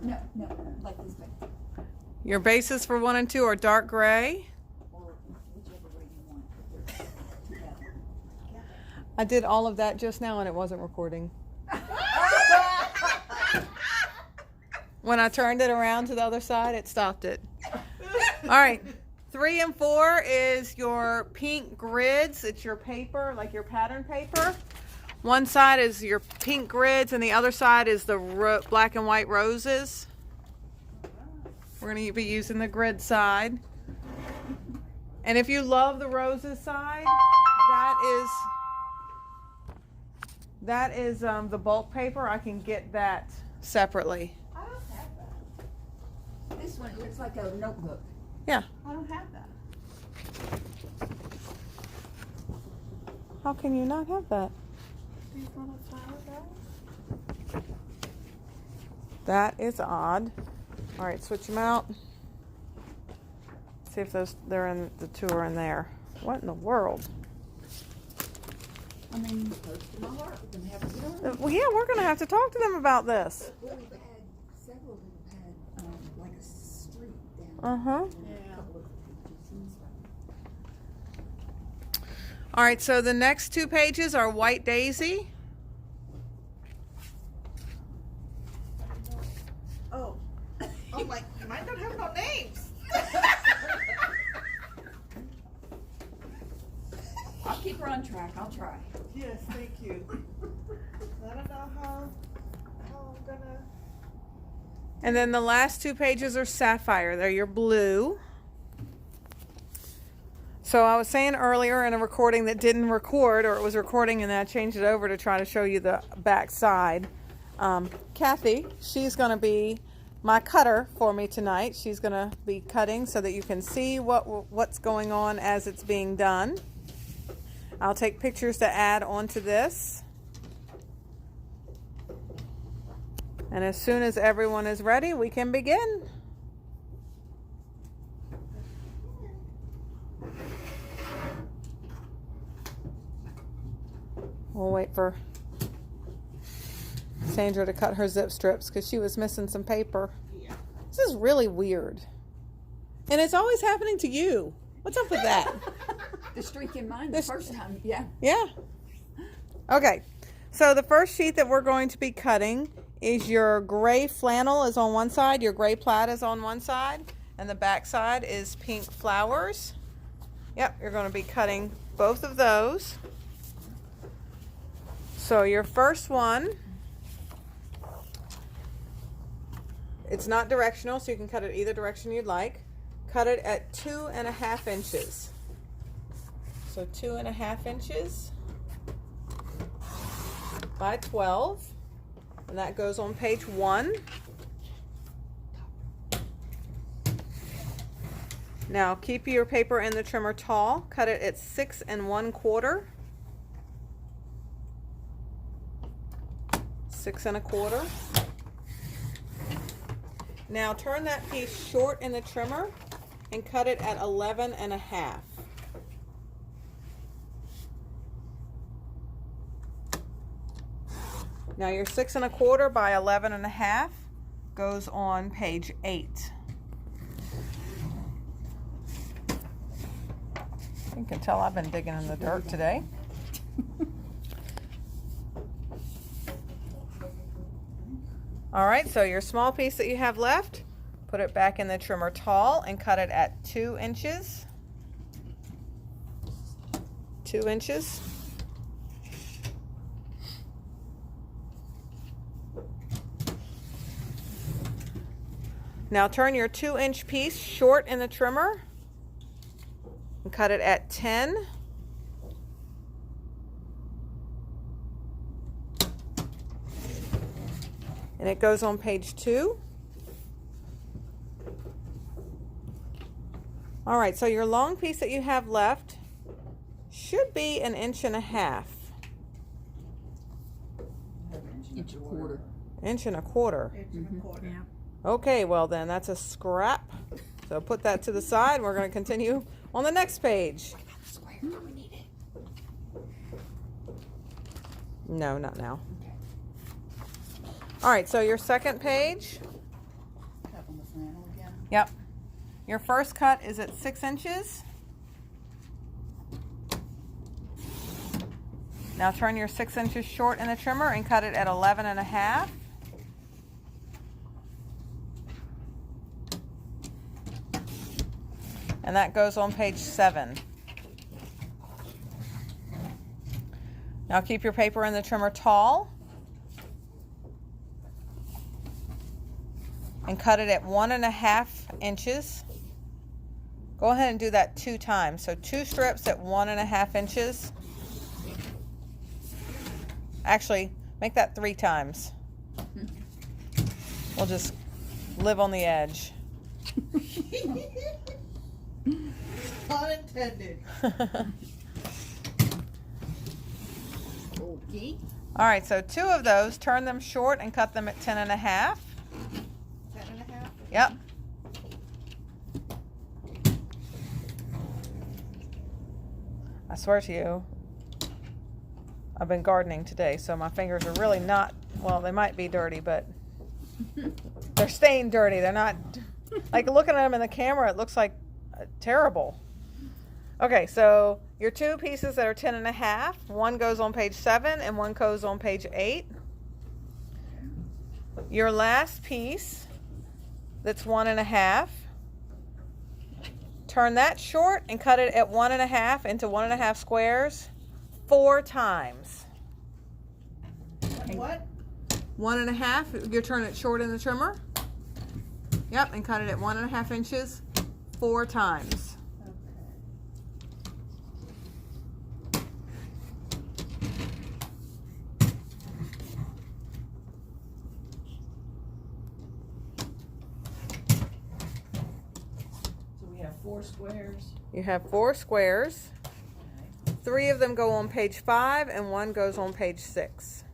No, like this big. Your bases for 1 and 2 are dark gray. Or whichever way you want. Together. I did all of that just now and it wasn't recording. When I turned it around to the other side, it stopped it. All right. 3 and 4 is your pink grids. It's your paper, like your pattern paper. One side is your pink grids and the other side is the black and white roses. We're going to be using the grid side. And if you love the roses side, that is the bulk paper. I can get that separately. I don't have that. This one looks like a notebook. Yeah. I don't have that. How can you not have that? These little flower guys. That is odd. All right, switch them out. See if the 2 are in there. What in the world? I mean, close to my heart. We're gonna have to get on. Well, yeah, we're gonna have to talk to them about this. Well, we've had several that have had like a street down. Uh-huh. Yeah. A couple of pictures and stuff. All right, so the next 2 pages are White Daisy. Oh. Oh my, mine don't have no names. I'll keep her on track. I'll try. Yes, thank you. I don't know how I'm gonna. And then the last 2 pages are Sapphire. They're your blue. So I was saying earlier in a recording that didn't record, or it was recording and then I changed it over to try to show you the back side. Kathy, she's going to be my cutter for me tonight. She's going to be cutting so that you can see what's going on as it's being done. I'll take pictures to add onto this. And as soon as everyone is ready, we can begin. We'll wait for Sandra to cut her zip strips because she was missing some paper. Yeah. This is really weird. And it's always happening to you. What's up with that? The streak in mine the first time. Yeah. Yeah. Okay. So the first sheet that we're going to be cutting is your gray flannel is on one side, your gray plaid is on one side, and the back side is pink flowers. Yep, you're going to be cutting both of those. So your first one, it's not directional, so you can cut it either direction you'd like. Cut it at 2.5 inches. So 2.5 inches by 12, and that goes on page 1. Now keep your paper in the trimmer tall. Cut it at 6 1/4. 6 1/4. Now turn that piece short in the trimmer and cut it at 11 1/2. Now your 6 1/4 by 11 1/2 goes on page 8. You can tell I've been digging in the dirt today. All right, so your small piece that you have left, put it back in the trimmer tall and cut it at 2 inches. 2 inches. Now turn your 2-inch piece short in the trimmer and cut it at 10. And it goes on page 2. All right, so your long piece that you have left should be 1.5 inches. 1.25 inches. 1.25 inches. 1 1/4. Yeah. Okay, well then that's a scrap. So put that to the side. We're going to continue on the next page. Square. Do we need it? No, not now. All right, so your second page, Yep. Your first cut is at 6 inches. Now turn your 6 inches short in the trimmer and cut it at 11 and a half. And that goes on page 7. Now keep your paper in the trimmer tall and cut it at 1.5 inches. Go ahead and do that 2 times. So 2 strips at 1.5 inches. Actually, make that 3 times. We'll just live on the edge. Pun intended. Okay. All right, so 2 of those, turn them short and cut them at 10 and a half. 10 and a half? Yep. I swear to you, I've been gardening today, so my fingers are really not, well, they might be dirty, but they're staying dirty. They're not, like looking at them in the camera, it looks like terrible. Okay, so your 2 pieces that are 10 and a half, one goes on page 7 and one goes on page 8. Your last piece that's 1.5, turn that short and cut it at 1.5 into 1.5 squares 4 times. What? 1.5, you turn it short in the trimmer. Yep, and cut it at 1.5 inches 4 times. So we have 4 squares. You have 4 squares. 3 of them go on page 5 and 1 goes on page 6.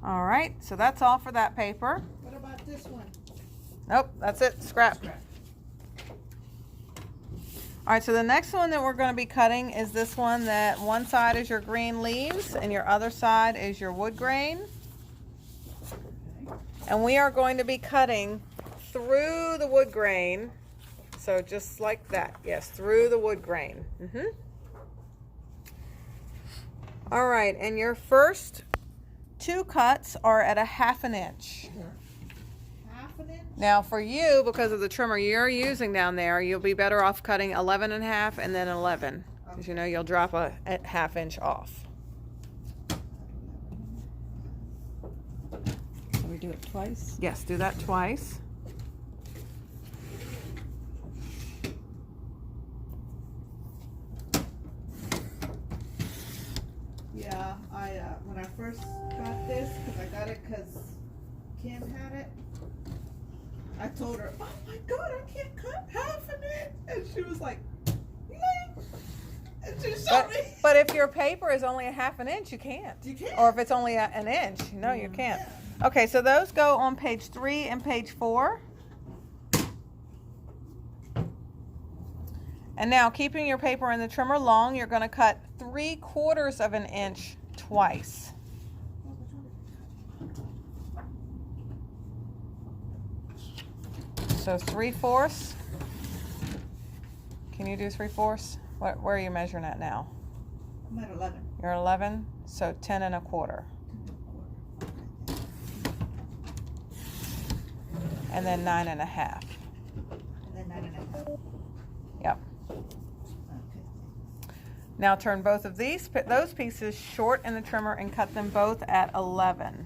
All right, so that's all for that paper. What about this one? Nope, that's it, scrap. All right, so the next one that we're going to be cutting is this one that one side is your green leaves and your other side is your wood grain. And we are going to be cutting through the wood grain. So just like that, yes, through the wood grain. All right, and your first 2 cuts are at 1/2 inch. 1/2 inch? Now for you, because of the trimmer you're using down there, you'll be better off cutting 11 and a half and then 11. Because you know you'll drop a 1/2 inch off. So we do it twice? Yes, do that twice. Yeah, when I first got this, because I got it because Kim had it, I told her, oh my God, I can't cut 1/2 inch. And she was like, "Yay." And she showed me. But if your paper is only 1/2 inch, you can't. You can't. Or if it's only an inch, no, you can't. Okay, so those go on page 3 and page 4. And now, keeping your paper in the trimmer long, you're going to cut 3/4 of an inch twice. So 3/4. Can you do 3/4? Where are you measuring at now? I'm at 11. You're 11, so 10 1/4. And then 9 1/2. And then 9 1/2. Yep. Okay. Now turn both of those pieces short in the trimmer and cut them both at 11.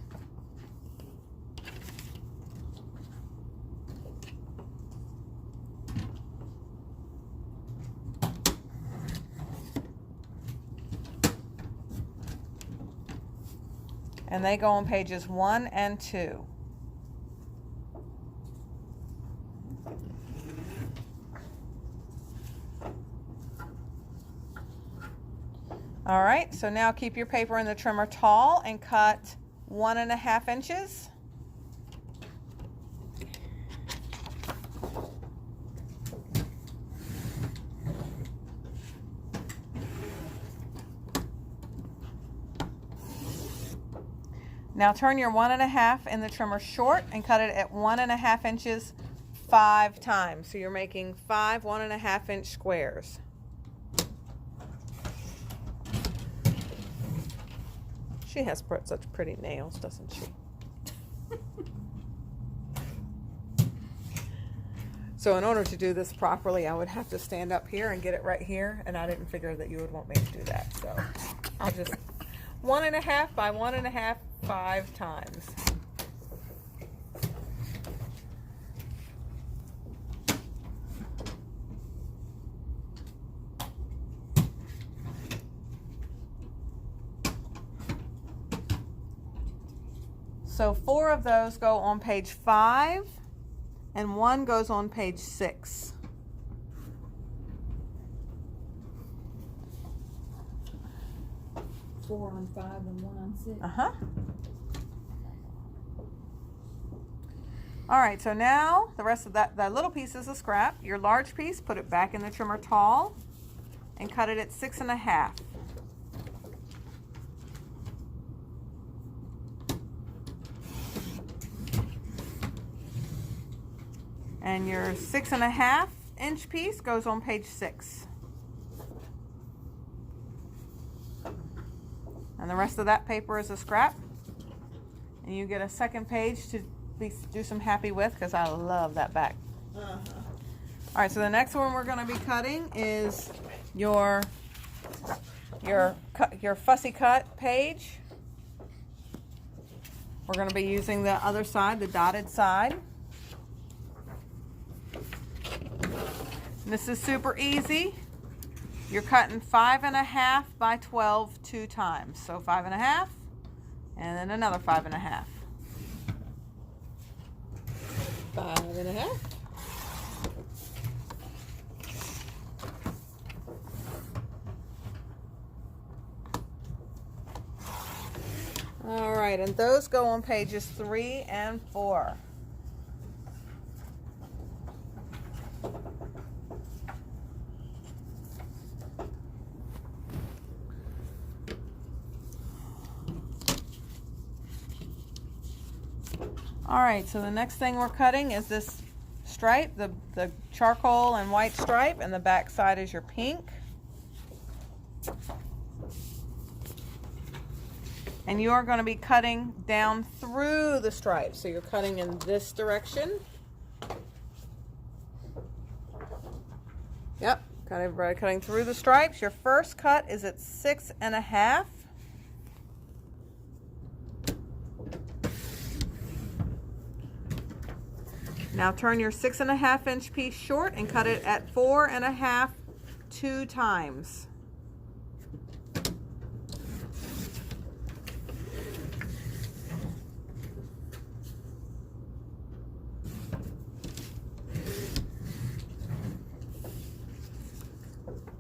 And they go on pages 1 and 2. All right, so now keep your paper in the trimmer tall and cut 1.5 inches. Now turn your 1.5 in the trimmer short and cut it at 1.5 inches 5 times. So you're making 5 1.5 inch squares. She has such pretty nails, doesn't she? So in order to do this properly, I would have to stand up here and get it right here, and I didn't figure that you would want me to do that. So I'll just 1.5 by 1.5, 5 times. So 4 of those go on page 5. And 1 goes on page 6. Four on 5 and 1 on 6. Uh-huh. All right, so now the rest of that little piece is a scrap. Your large piece, put it back in the trimmer tall and cut it at 6.5. And your 6.5 inch piece goes on page 6. And the rest of that paper is a scrap. And you get a second page to do some happy with, because I love that back. All right, so the next one we're going to be cutting is your fussy cut page. We're going to be using the other side, the dotted side. This is super easy. You're cutting 5.5 by 12 2 times. So 5.5 and then another 5.5. 5.5. All right, and those go on pages 3 and 4. All right, so the next thing we're cutting is this stripe, the charcoal and white stripe, and the back side is your pink. And you are going to be cutting down through the stripe. So you're cutting in this direction. Yep, cutting through the stripes. Your first cut is at 6.5. Now turn your 6.5 inch piece short and cut it at 4.5 2 times.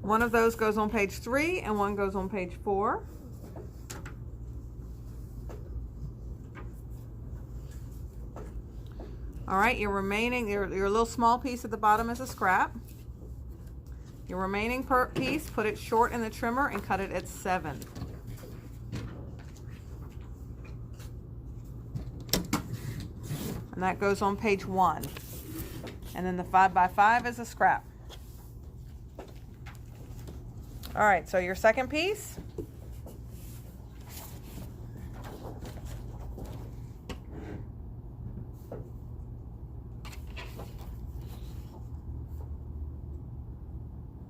One of those goes on page 3 and one goes on page 4. All right, your little small piece at the bottom is a scrap. Your remaining piece, put it short in the trimmer and cut it at 7. And that goes on page 1. And then the 5x5 is a scrap. All right, so your second piece.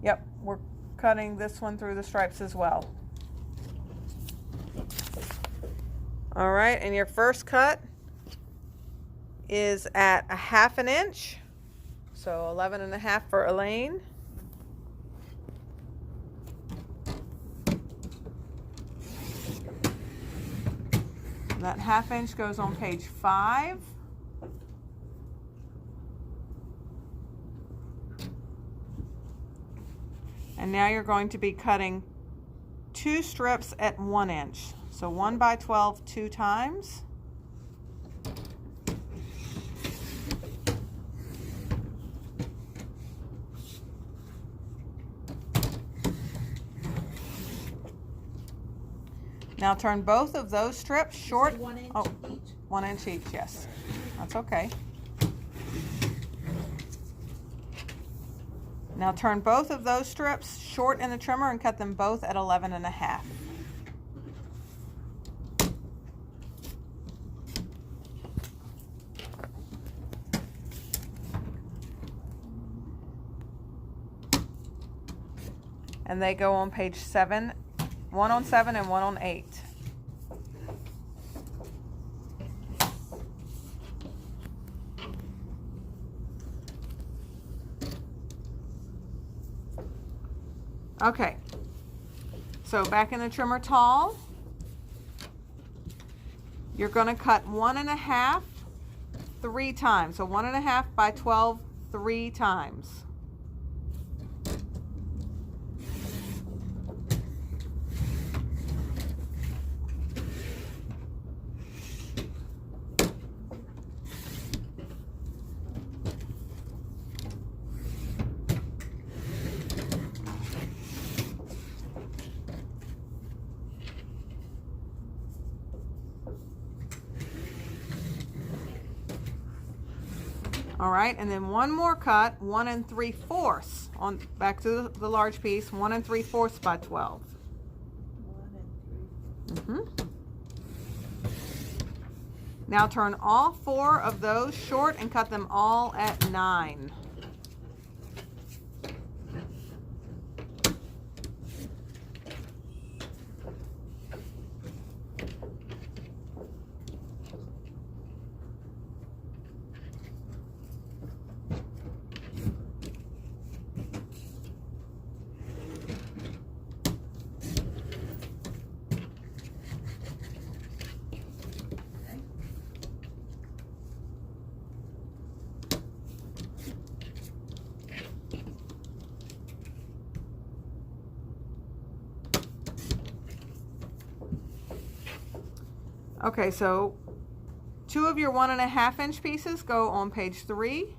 Yep, we're cutting this one through the stripes as well. All right, and your first cut is at 1/2 inch. So 11.5 for Elaine. That 1/2 inch goes on page 5. And now you're going to be cutting 2 strips at 1 inch. So 1 by 12 2 times. Now turn both of those strips short. Is it 1 inch Oh, each? 1 inch each, yes. That's okay. Now turn both of those strips short in the trimmer and cut them both at 11.5. And they go on page 7, 1 on 7 and 1 on 8. Okay, so back in the trimmer tall, you're going to cut 1.5 3 times. So 1.5 by 12 3 times. All right, and then one more cut, 1 3/4 on back to the large piece, 1 3/4 by 12. 1 and 3. Now turn all 4 of those short and cut them all at 9. Okay, so 2 of your 1.5 inch pieces go on page 3.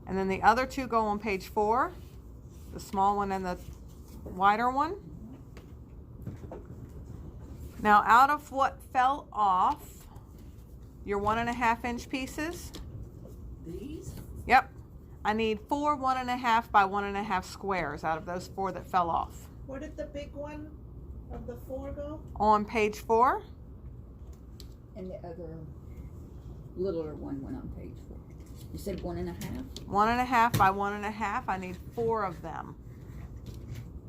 And then the other 2 go on page 4. The small one and the wider one. Now out of what fell off, your 1.5 inch pieces. These? Yep. I need 4 1.5 by 1.5 squares out of those 4 that fell off. Where did the big one of the 4 go? On page 4. And the other littler one went on page 4. You said 1.5? 1.5 by 1.5. I need 4 of them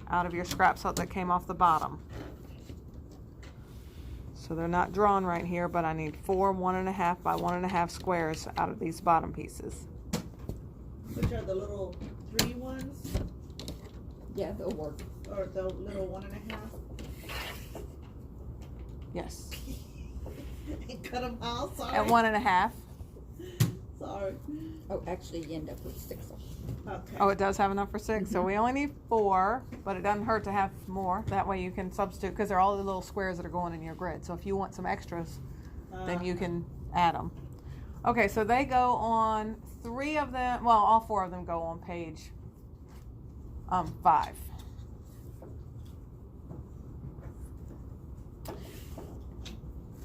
out of your scraps that came off the bottom. So they're not drawn right here, but I need 4 1.5 by 1.5 squares out of these bottom pieces. Which are the little 3 ones? Yeah, they'll work. Or the little 1.5? Yes. And cut them out, sorry. At 1.5. Sorry. Oh, actually, you end up with 6 of them. Okay. Oh, it does have enough for 6. So we only need 4, but it doesn't hurt to have more. That way you can substitute, because they're all the little squares that are going in your grid. So if you want some extras, then you can add them. Okay, so they go on 3 of them. Well, all 4 of them go on page 5.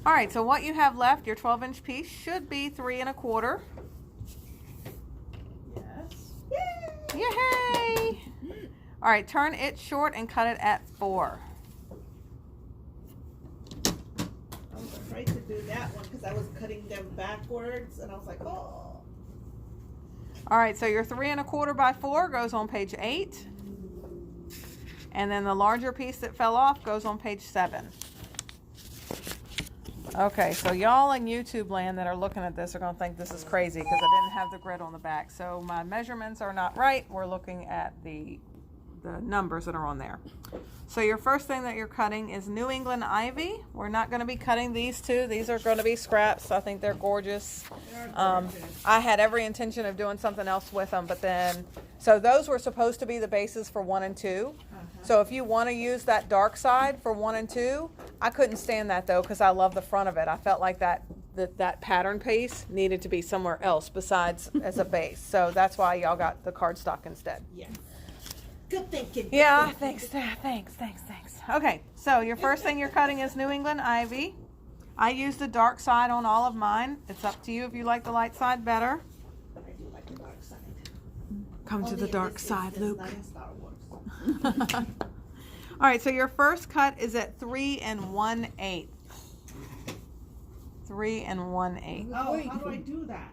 All right, so what you have left, your 12 inch piece should be 3 1/4. Yes. Yay! All right, turn it short and cut it at 4. I was afraid to do that one because I was cutting them backwards and I was like, oh. All right, so your 3 1/4 by 4 goes on page 8. And then the larger piece that fell off goes on page 7. Okay, so y'all in YouTube land that are looking at this are going to think this is crazy because I didn't have the grid on the back. So my measurements are not right. We're looking at the numbers that are on there. So your first thing that you're cutting is New England ivy. We're not going to be cutting these 2. These are going to be scraps. I think they're gorgeous. I had every intention of doing something else with them, but then, so those were supposed to be the bases for 1 and 2. So if you want to use that dark side for 1 and 2, I couldn't stand that though because I love the front of it. I felt like that pattern piece needed to be somewhere else besides as a base. So that's why y'all got the cardstock instead. Yeah. Good thinking. Yeah, thanks. Okay, so your first thing you're cutting is New England ivy. I use the dark side on all of mine. It's up to you if you like the light side better. I do like the dark side. Come to Only the if dark this side, is Luke. not in Star Wars. All right, so your first cut is at 3 1/8. 3 1/8. Oh, how do I do that?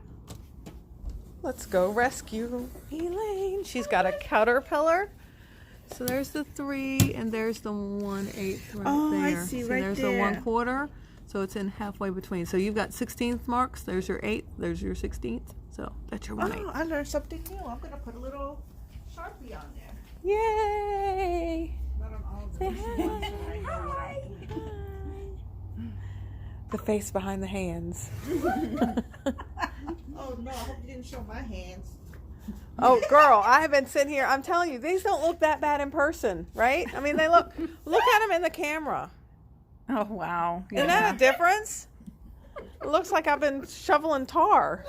Let's go rescue Elaine. She's got a caterpillar. So there's the 3 and there's the 1/8 right Oh, I there. see, So right there's there. the 1/4. So it's in halfway between. So you've got 16th marks. There's your 8th. There's your 16th. So that's your 1/8. Oh, I learned something new. I'm gonna put a little Sharpie on there. Yay! Not on all of Say them. Just hi. one so I know what I'm doing. The face behind the hands. Oh no, I hope you didn't show my hands. Oh, girl, I have been sitting here. I'm telling you, these don't look that bad in person, right? I mean, they look at them in the camera. Oh, wow. Isn't that a difference? It looks like I've been shoveling tar.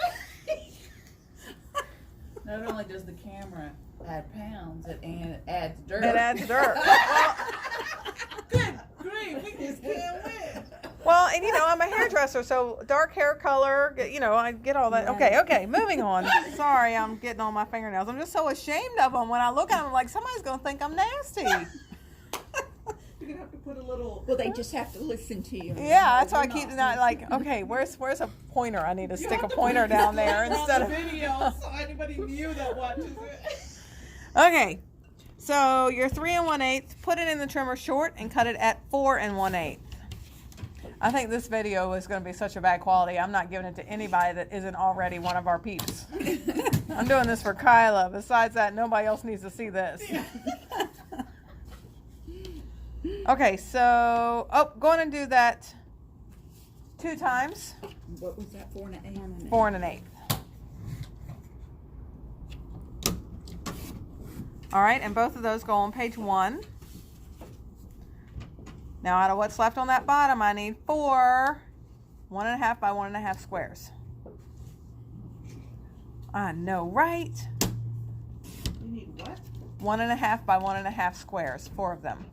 Not only does the camera add pounds, it adds dirt. It adds dirt. Good grief, we just can't win. Well, and you know, I'm a hairdresser, so dark hair color, you know, I get all that. Okay, moving on. Sorry, I'm getting on my fingernails. I'm just so ashamed of them. When I look at them, I'm like, somebody's going to think I'm nasty. You're gonna have to put a little. Well, they just have to listen to you. Yeah, that's why I keep not like, okay, where's a pointer? I need to stick a pointer down there instead of. video so anybody new that watches it. Okay, so your 3 1/8, put it in the trimmer short and cut it at 4 1/8. I think this video is going to be such a bad quality. I'm not giving it to anybody that isn't already one of our peeps. I'm doing this for Kyla. Besides that, nobody else needs to see this. Okay, so, go on and do that 2 times. What was that, 4 1/8? 4 1/8. All right, and both of those go on page 1. Now, out of what's left on that bottom, I need 4 1.5 by 1.5 squares. I know, right? You need what? 1.5 by 1.5 squares, 4 of them.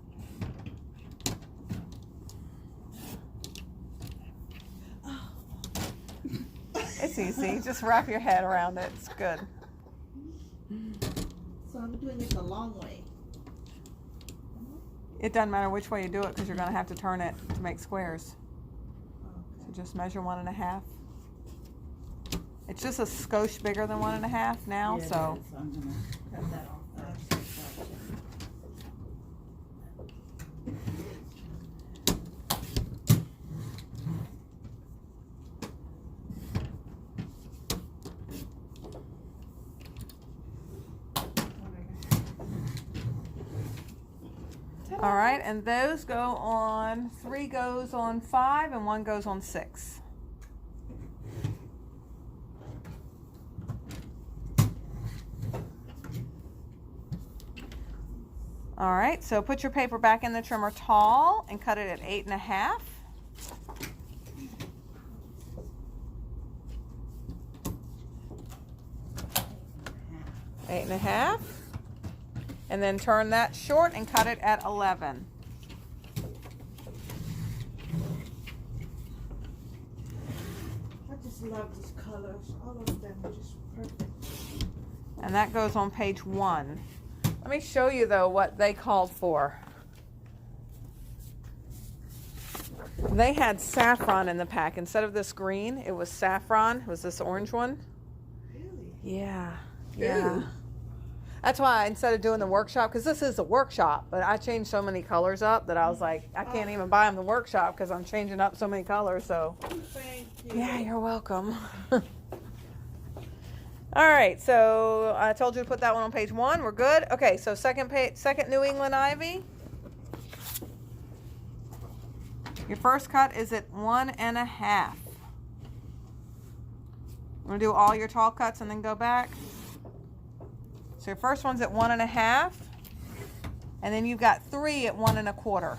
It's easy. Just wrap your head around it. It's good. So I'm doing it the long way. It doesn't matter which way you do it because you're going to have to turn it to make squares. So just measure 1.5. It's just a skosh bigger than 1.5 now, Yeah, so. it is. I'm gonna cut that off. All right, and those go on, 3 goes on 5 and 1 goes on 6. All right, so put your paper back in the trimmer tall and cut it at 8.5. Eight and a half. And then turn that short and cut it at 11. I just love these colors. All of them are just perfect. And that goes on page 1. Let me show you though what they called for. They had saffron in the pack. Instead of this green, it was saffron. It was this orange one. Really? Yeah. Ooh. That's why instead of doing the workshop, because this is a workshop, but I changed so many colors up that I was like, I can't even buy them the workshop because I'm changing up so many colors. So, Thank you. yeah, you're welcome. All right, so I told you to put that one on page 1. We're good. Okay, so second New England ivy. Your first cut is at 1.5. I'm gonna do all your tall cuts and then go back. So your first one's at 1.5, and then you've got 3 at 1 1/4.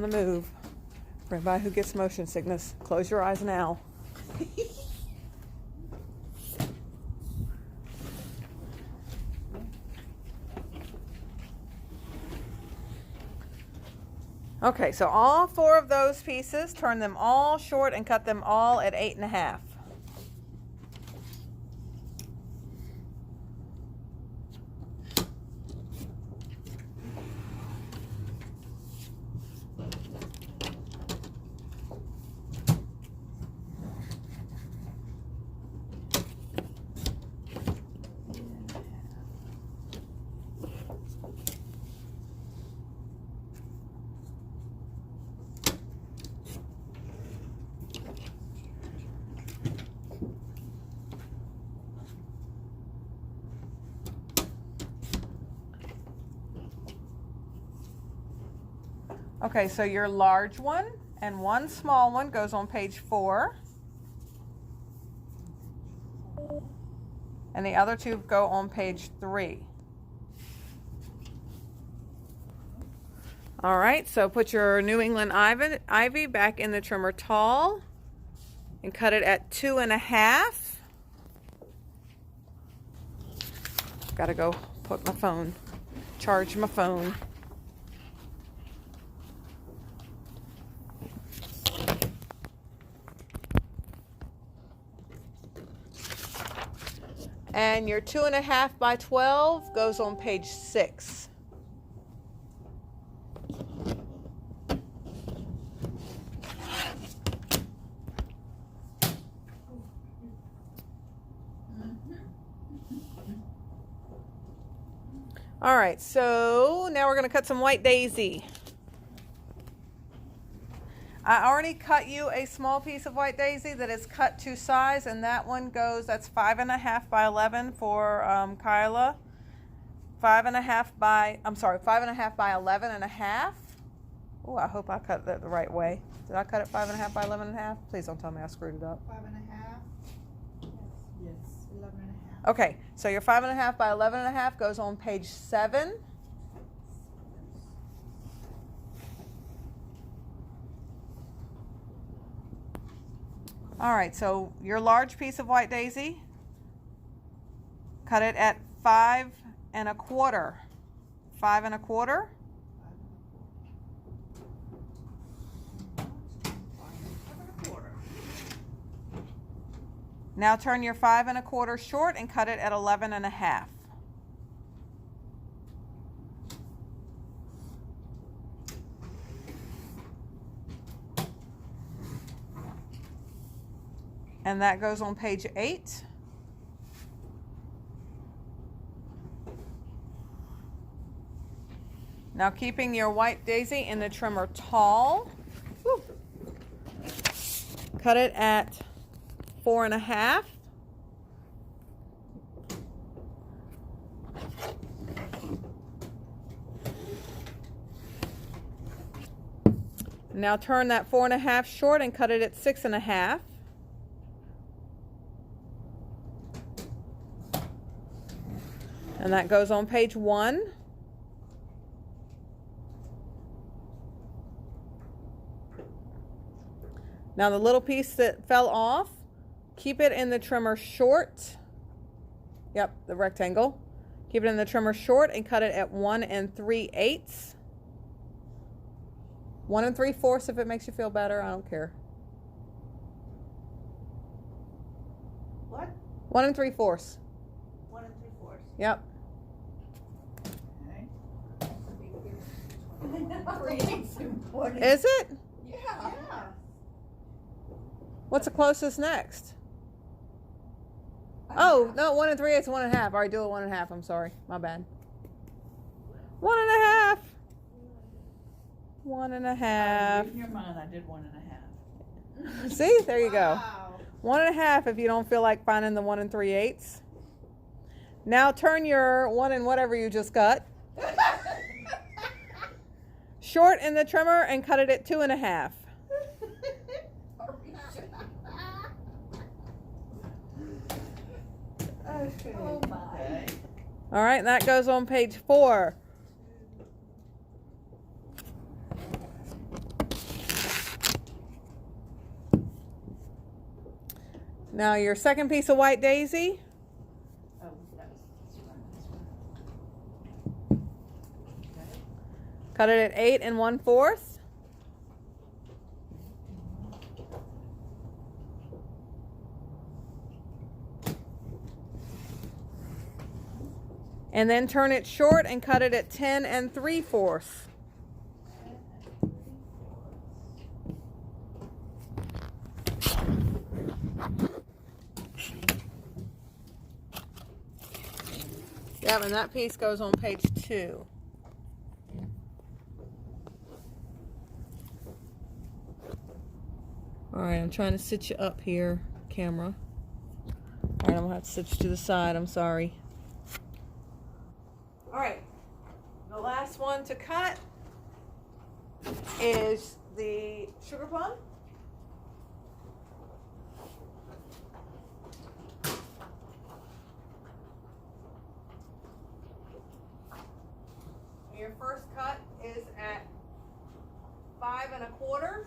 on the move. For everybody who gets motion sickness, close your eyes now. Okay, so all 4 of those pieces, turn them all short and cut them all at 8.5. Okay, so your large one and one small one goes on page 4. And the other 2 go on page 3. All right, so put your New England ivy back in the trimmer tall and cut it at 2.5. Gotta go put my phone, charge my phone. And your 2.5 by 12 goes on page 6. All right, so now we're going to cut some white daisy. I already cut you a small piece of white daisy that is cut to size, and that one goes, that's 5.5 by 11 for Kyla. 5.5 by 11.5. Oh, I hope I cut that the right way. Did I cut it 5.5 by 11.5? Please don't tell me I screwed it up. 5.5. Yes, 11.5. Okay, so your 5.5 by 11.5 goes on page 7. All right, so your large piece of white daisy, cut it at 5 1/4. 5 1/4. Now turn your 5 1/4 short and cut it at 11.5. And that goes on page 8. Now keeping your white daisy in the trimmer tall, woo, cut it at 4.5. Now turn that 4.5 short and cut it at 6.5. And that goes on page 1. Now the little piece that fell off, keep it in the trimmer short. Yep, the rectangle. Keep it in the trimmer short and cut it at 1 3/8. 1 3/4 if it makes you feel better. I don't care. What? 1 3/4. 1 3/4. Yep. Okay. Is it? Yeah. What's the closest next? Oh, no, 1 3/8 is 1.5. All right, do it 1.5. I'm sorry. My bad. 1.5. 1.5. In your mind, I did 1.5. See, there you go. Wow. 1.5 if you don't feel like finding the 1 3/8. Now turn your 1 and whatever you just cut short in the trimmer and cut it at 2.5. Okay. Oh my. All right, and that goes on page 4. Now your second piece of white daisy. Oh, that was this one. Okay. Cut it at 8 1/4. And then turn it short and cut it at 10 3/4. Yep, and that piece goes on page 2. All right, I'm trying to sit you up here, camera. All right, I'm gonna have to sit you to the side. I'm sorry. All right, the last one to cut is the sugar plum. Your first cut is at 5 1/4.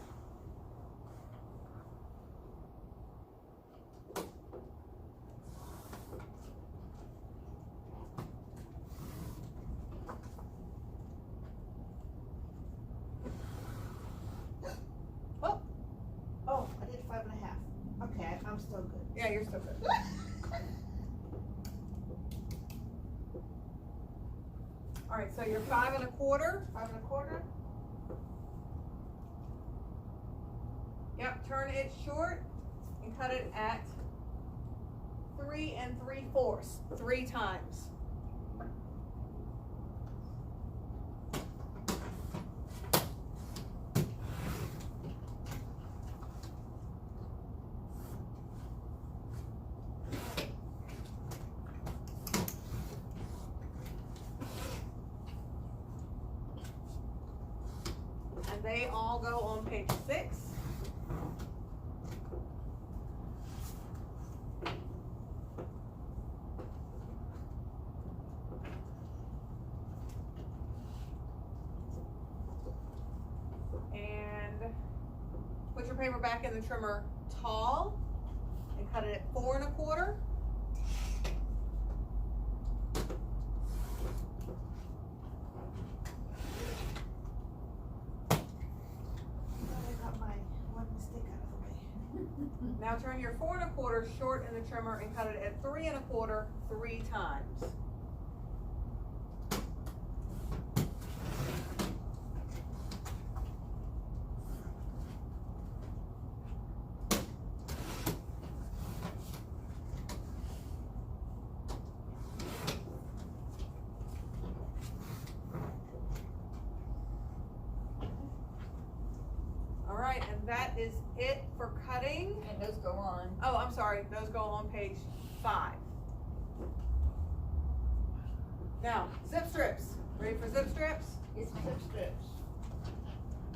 Oh, I did 5 1/2. Okay, I'm still good. Yeah, you're still good. All right, so you're 5 1/4. 5 1/4. Yep, turn it short and cut it at 3 3/4, 3 times. And they all go on page 6. And put your paper back in the trimmer tall and cut it at 4 1/4. I got my one mistake out of the way. Now turn your 4 1/4 short in the trimmer and cut it at 3 1/4, 3 times. All right, and that is it for cutting. And those go on. Oh, I'm sorry, those go on page 5. Now, zip strips. Ready for zip strips? It's zip strips.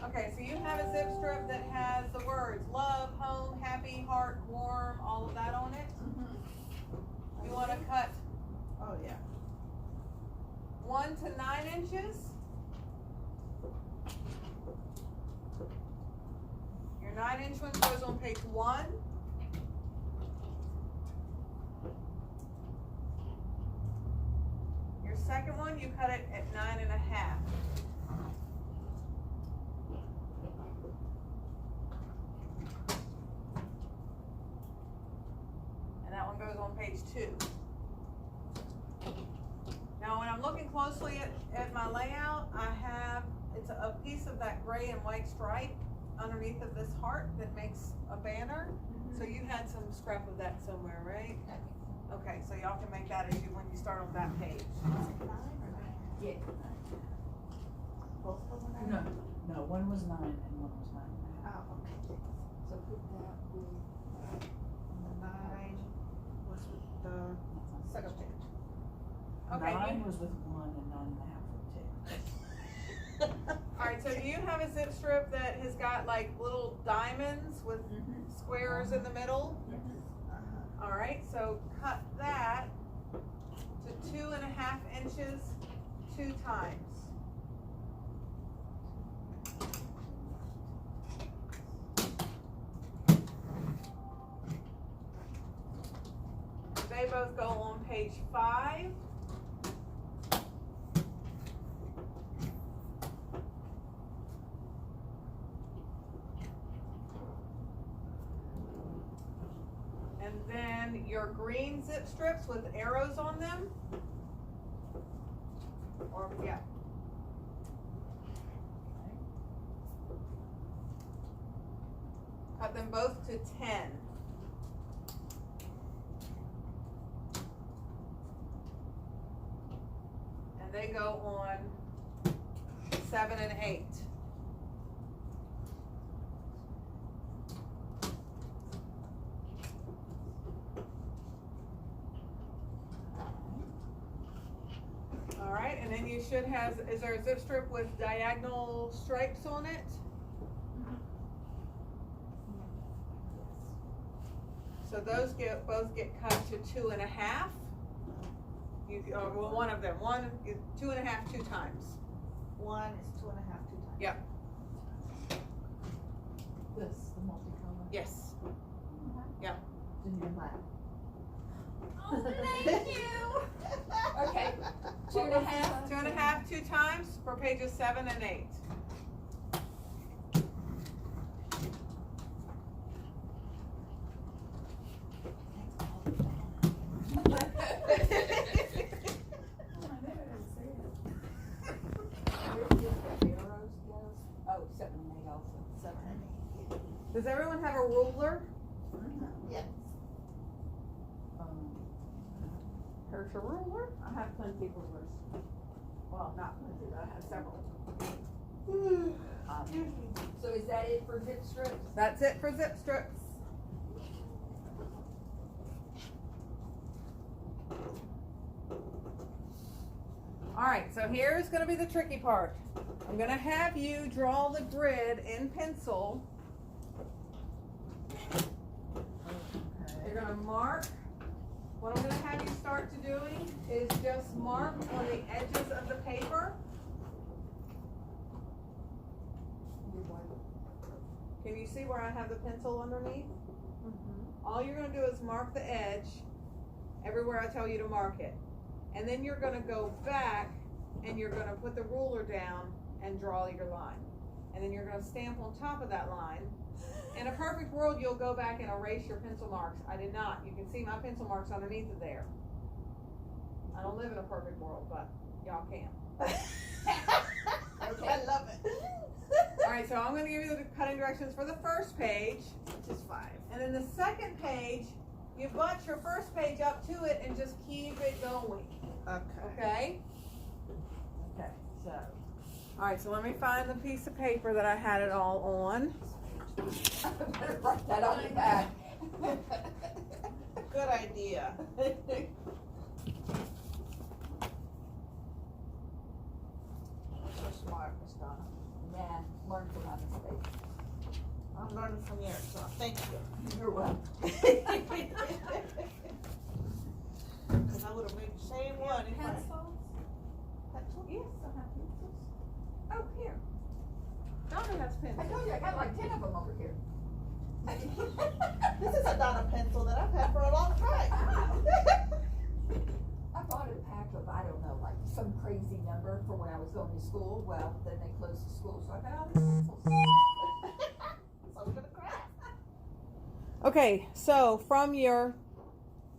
Okay, so you have a zip strip that has the words love, home, happy, heart, warm, all of that on it. You want to cut Oh, yeah. 1 to 9 inches. Your 9-inch one goes on page 1. Your second one, you cut it at 9 1/2. And that one goes on page 2. Now, when I'm looking closely at my layout, I have, it's a piece of that gray and white stripe underneath of this heart that makes a banner. So you had some scrap of that somewhere, right? Okay, so y'all can make that as you, when you start on that page. Was it 9 or 9? Yeah. Both of them were 9? No, one was 9 and one was 9 1/2. Oh, okay. So put that with, And the 9 was with the second page. Okay. 9 was with 1 and 9 1/2 with 2. Alright, so do you have a zip strip that has got like little diamonds with squares in the middle? Uh-huh. Alright, so cut that to 2 1/2 inches 2 times. both go on page 5. And then your green zip strips with arrows on them. Or, yeah. Cut them both to 10. And they go on 7 and 8. All right, and then you should have, is there a zip strip with diagonal stripes on it? So those both get cut to 2.5. Well, one of them, 2.5 2 times. One is 2.5 2 times. Yep. This, the multicolor. Yes. Yep. In your lap. Oh, thank you. Okay, 2.5. 2.5 2 times for pages 7 and 8. Oh, 7 and 8 also. 7 and 8. Does everyone have a ruler? Yes. Here's a ruler. I have plenty of rulers. Well, not plenty, but I have several. So is that it for zip strips? That's it for zip strips. All right, so here's going to be the tricky part. I'm going to have you draw the grid in pencil. You're going to mark. What I'm going to have you start to doing is just mark on the edges of the paper. Can you see where I have the pencil underneath? All you're going to do is mark the edge everywhere I tell you to mark it. And then you're going to go back and you're going to put the ruler down and draw your line. And then you're going to stamp on top of that line. In a perfect world, you'll go back and erase your pencil marks. I did not. You can see my pencil marks underneath it there. I don't live in a perfect world, but y'all can. Okay. I love it. All right, so I'm going to give you the cutting directions for the first page, which is 5. And then the second page, you bunch your first page up to it and just keep it going. Okay? Okay, so. All right, so let me find the piece of paper that I had it all on. Better write that on your back. Good idea. So smart, Miss Donna. Yeah, learn from my mistakes. I'm learning from yours, so thank you. You're welcome. Because I would have made the same one. if I- Pencils? Pencil? Yes, I have pencils. Oh, here. Donna has I pencils. told you, I got like 10 of them over here. This is a Donna pencil that I've had for a long time. I bought a pack of, I don't know, like some crazy number for when I was going to school. Well, then they closed the school, so I got all these pencils. So we're gonna craft. Okay, so from your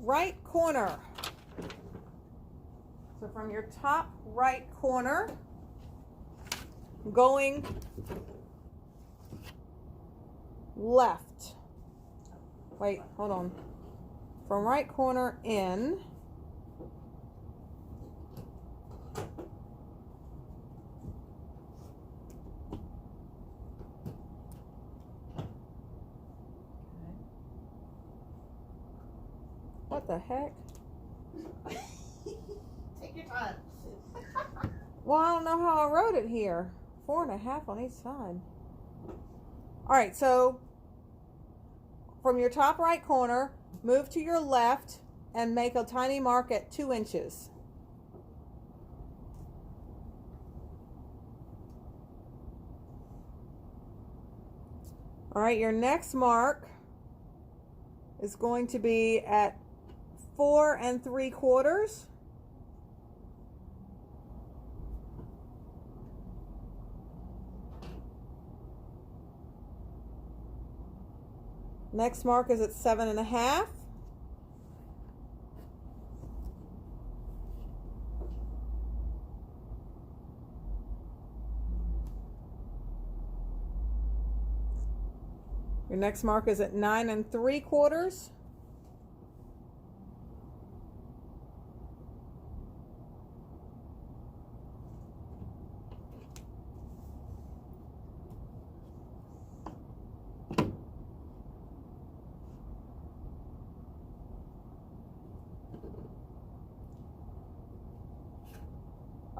right corner, so from your top right corner, going left. Wait, hold on. From right corner in. What the heck? Take your time. Well, I don't know how I wrote it here. 4.5 on each side. All right, so from your top right corner, move to your left and make a tiny mark at 2 inches. All right, your next mark is going to be at 4 3/4. Next mark is at 7 1/2. Your next mark is at 9 3/4.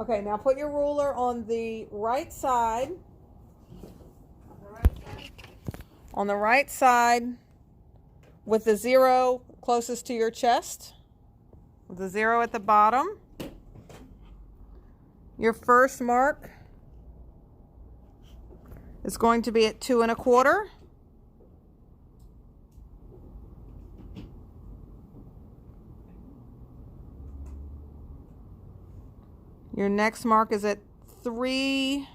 Okay, now put your ruler on the right side. On the right side with the 0 closest to your chest. With the 0 at the bottom. Your first mark is going to be at 2 1/4. Your next mark is at 3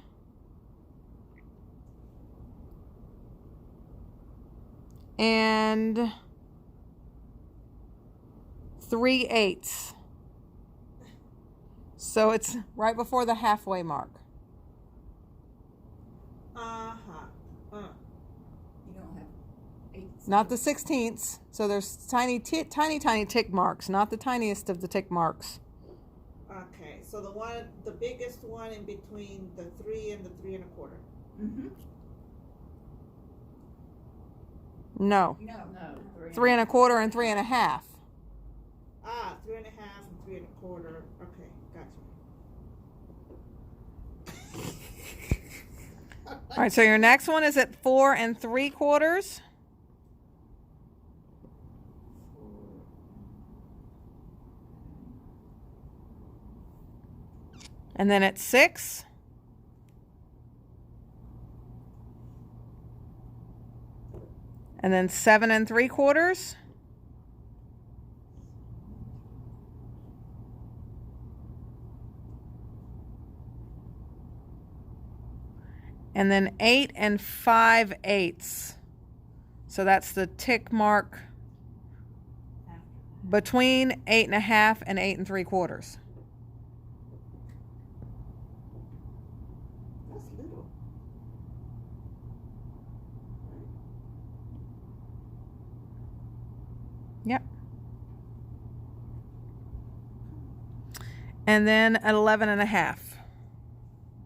3/8. So it's right before the halfway mark. Uh-huh. You don't have 8. Not the 16ths. So there's tiny tick marks, not the tiniest of the tick marks. Okay, so the biggest one in between the 3 and the 3 1/4. Mm-hmm. No. No. 3 1/4 and 3 1/2. Ah, 3 1/2 and 3 1/4. Okay, gotcha. All right, so your next one is at 4 3/4. And then at 6. And then 7 3/4. And then 8 5/8. So that's the tick mark between 8 1/2 and 8 3/4. That's little. Yep. And then at 11 1/2.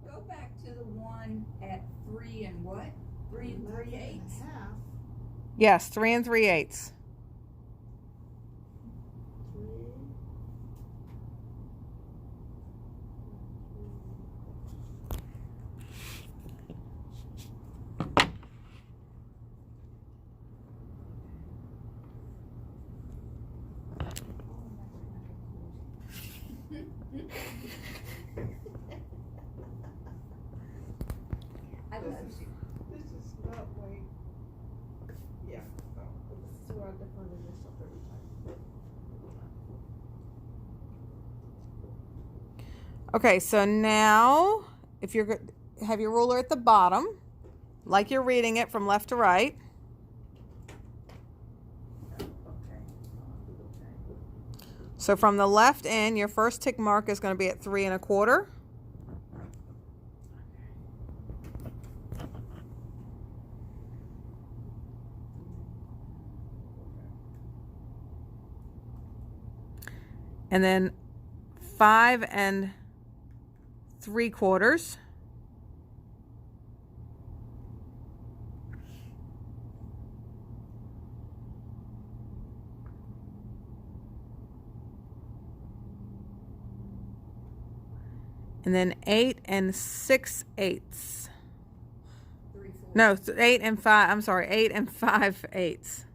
Go back to the one at 3 and what? 3 3/8. Yes, 3 3/8. 3. I love you. This is not way. Yeah, no. This is where I definitely mess up every time. Okay, so now if you're have your ruler at the bottom, like you're reading it from left to right. So from the left end, your first tick mark is going to be at 3 1/4. And then 5 3/4. And then 8 6/8. 3 4. No, 8 5. I'm sorry, 8 5/8.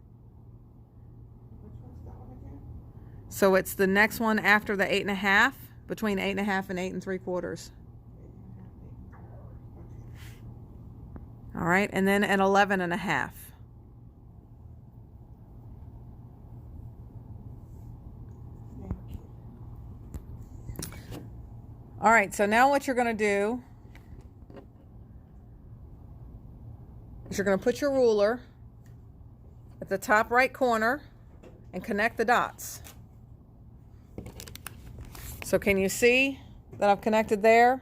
Which one's that one again? So it's the next one after the 8 1/2, between 8 1/2 and 8 3/4. All right, and then at 11 1/2. All right, so now what you're going to do is you're going to put your ruler at the top right corner and connect the dots. So can you see that I've connected there?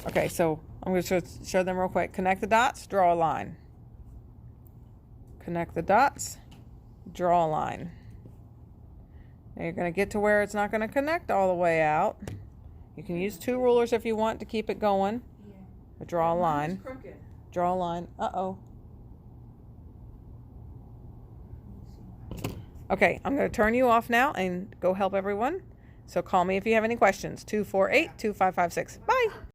Okay, so I'm going to show them real quick. Connect the dots, draw a line. Connect the dots, draw a line. Now you're going to get to where it's not going to connect all the way out. You can use 2 rulers if you want to keep it going. But draw a line. Draw a line. Uh-oh. Okay, I'm going to turn you off now and go help everyone. So call me if you have any questions. 248-2556. Bye.